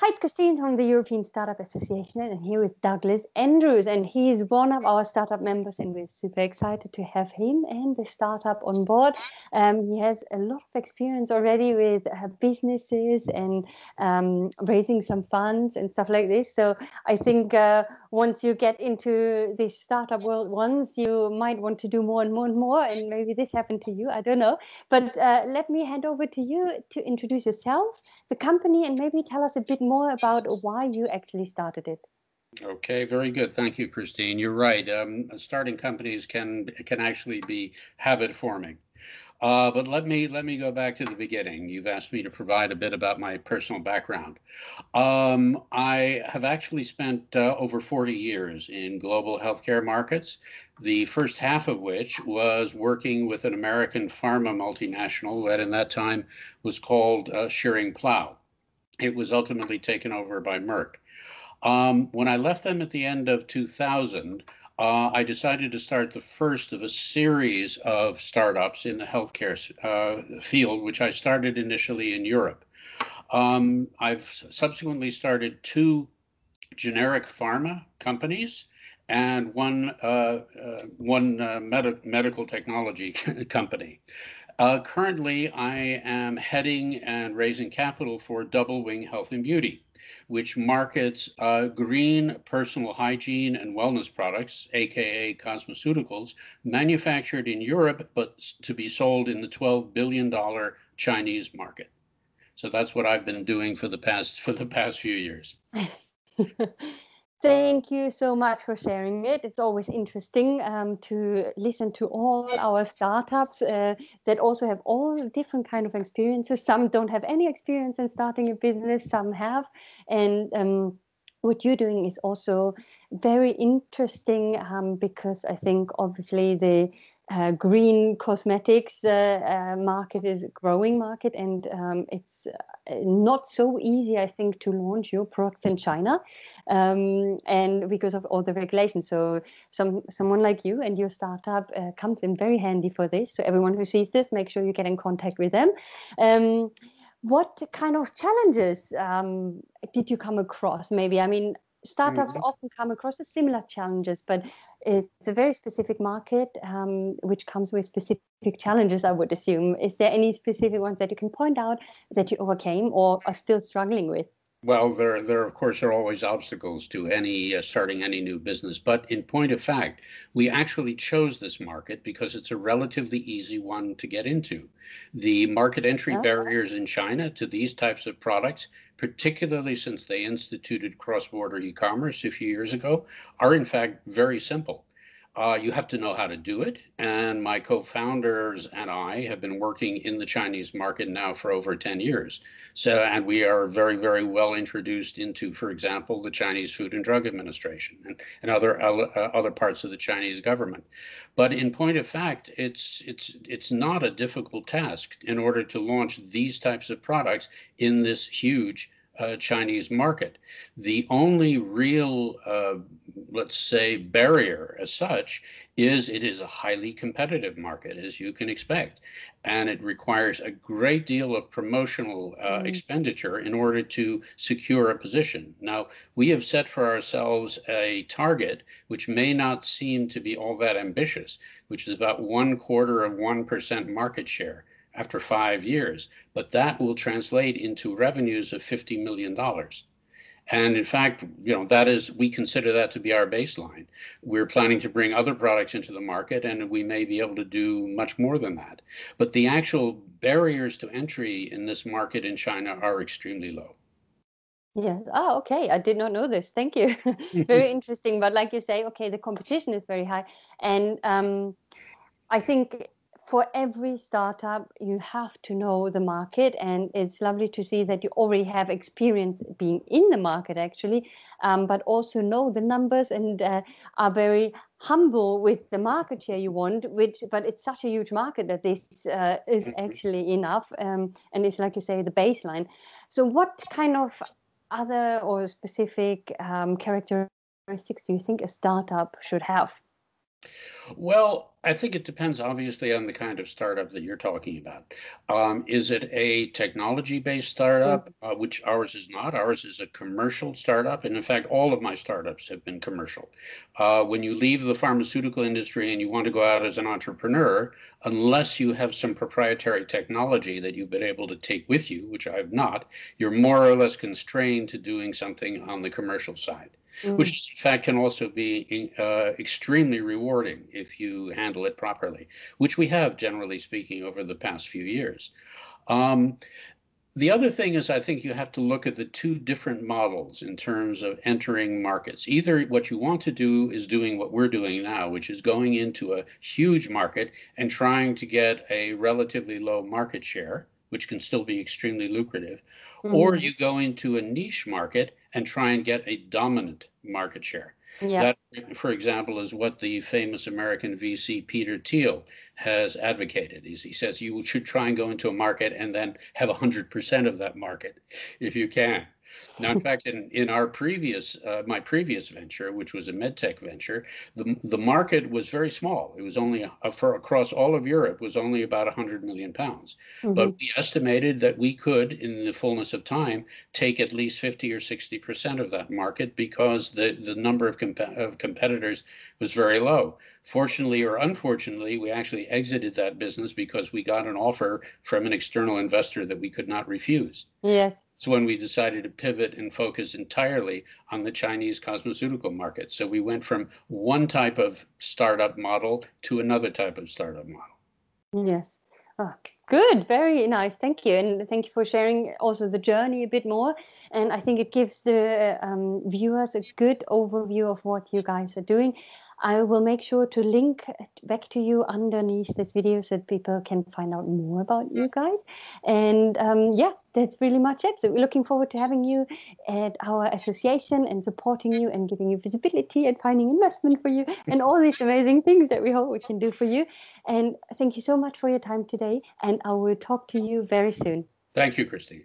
Hi, it's Christine from the European Startup Association, and here with Douglas Andrews, and he's one of our startup members, and we're super excited to have him and the startup on board. He has a lot of experience already with businesses and raising some funds and stuff like this. So I think once you get into this startup world once, you might want to do more and more and more, and maybe this happened to you, I don't know. But let me hand over to you to introduce yourself, the company, and maybe tell us a bit more about why you actually started it. Okay, very good. Thank you, Christine. You're right. Starting companies can actually be habit forming. But let me go back to the beginning. You've asked me to provide a bit about my personal background. I have actually spent over 40 years in global healthcare markets, the first half of which was working with an American pharma multinational that in that time was called Schering-Plough. It was ultimately taken over by Merck. When I left them at the end of 2000, I decided to start the first of a series of startups in the healthcare field, which I started initially in Europe. I've subsequently started two generic pharma companies and one medical technology company. Currently, I am heading and raising capital for DoubleWing Health Beauty, which markets green personal hygiene and wellness products, aka cosmeceuticals, manufactured in Europe, but to be sold in the $12 billion Chinese market. So that's what I've been doing for the past few years. Thank you so much for sharing it. It's always interesting to listen to all our startups that also have all different kind of experiences. Some don't have any experience in starting a business, some have. And what you're doing is also very interesting because I think obviously the green cosmetics market is a growing market, and it's not so easy, I think, to launch your products in China, and because of all the regulations. So someone like you and your startup comes in very handy for this. So everyone who sees this, make sure you get in contact with them. What kind of challenges did you come across? Maybe, I mean, startups often come across the similar challenges, but it's a very specific market which comes with specific challenges, I would assume. Is there any specific ones that you can point out that you overcame or are still struggling with? Well, there of course are always obstacles to any starting any new business, but in point of fact, we actually chose this market because it's a relatively easy one to get into. The market entry barriers in China to these types of products, particularly since they instituted cross-border e-commerce a few years ago, are in fact very simple. You have to know how to do it, and my co-founders and I have been working in the Chinese market now for over 10 years. And we are very, very well introduced into, for example, the Chinese Food and Drug Administration and other parts of the Chinese government. But in point of fact, it's not a difficult task in order to launch these types of products in this huge Chinese market. The only real, let's say, barrier as such is it is a highly competitive market, as you can expect, and it requires a great deal of promotional expenditure in order to secure a position. Now, we have set for ourselves a target which may not seem to be all that ambitious, which is about 1/4% market share after 5 years, but that will translate into revenues of $50 million. And in fact, we consider that to be our baseline. We're planning to bring other products into the market, and we may be able to do much more than that. But the actual barriers to entry in this market in China are extremely low. Yes. Oh, okay. I did not know this. Thank you. Very interesting. But like you say, okay, the competition is very high. And I think for every startup, you have to know the market, and it's lovely to see that you already have experience being in the market, actually, but also know the numbers and are very humble with the market share you want. But it's such a huge market that this is actually enough, and it's like you say, the baseline. So, what kind of other or specific characteristics do you think a startup should have? Well, I think it depends obviously on the kind of startup that you're talking about. Is it a technology-based startup, which ours is not? Ours is a commercial startup, and in fact, all of my startups have been commercial. When you leave the pharmaceutical industry and you want to go out as an entrepreneur, unless you have some proprietary technology that you've been able to take with you, which I have not, you're more or less constrained to doing something on the commercial side, which in fact can also be extremely rewarding if you handle it properly, which we have, generally speaking, over the past few years. Um, the other thing is, I think you have to look at the two different models in terms of entering markets. Either what you want to do is doing what we're doing now, which is going into a huge market and trying to get a relatively low market share, which can still be extremely lucrative, or you go into a niche market and try and get a dominant market share. Yeah. That, for example, is what the famous American VC Peter Thiel has advocated. Is he says you should try and go into a market and then have 100% of that market if you can. Now, in fact, in our my previous venture, which was a medtech venture, the market was very small. It was only for across all of Europe was only about 100 million pounds. But we estimated that we could, in the fullness of time, take at least 50 or 60% of that market because the number of competitors was very low. Fortunately or unfortunately, we actually exited that business because we got an offer from an external investor that we could not refuse. Yes. So when we decided to pivot and focus entirely on the Chinese cosmeceutical market. So we went from one type of startup model to another type of startup model. Yes. Oh, good. Very nice. Thank you. And thank you for sharing also the journey a bit more. And I think it gives the viewers a good overview of what you guys are doing. I will make sure to link back to you underneath this video so that people can find out more about you guys. And yeah, that's really much it. So we're looking forward to having you at our association and supporting you and giving you visibility and finding investment for you and all these amazing things that we hope we can do for you. And thank you so much for your time today. And I will talk to you very soon. Thank you, Christine.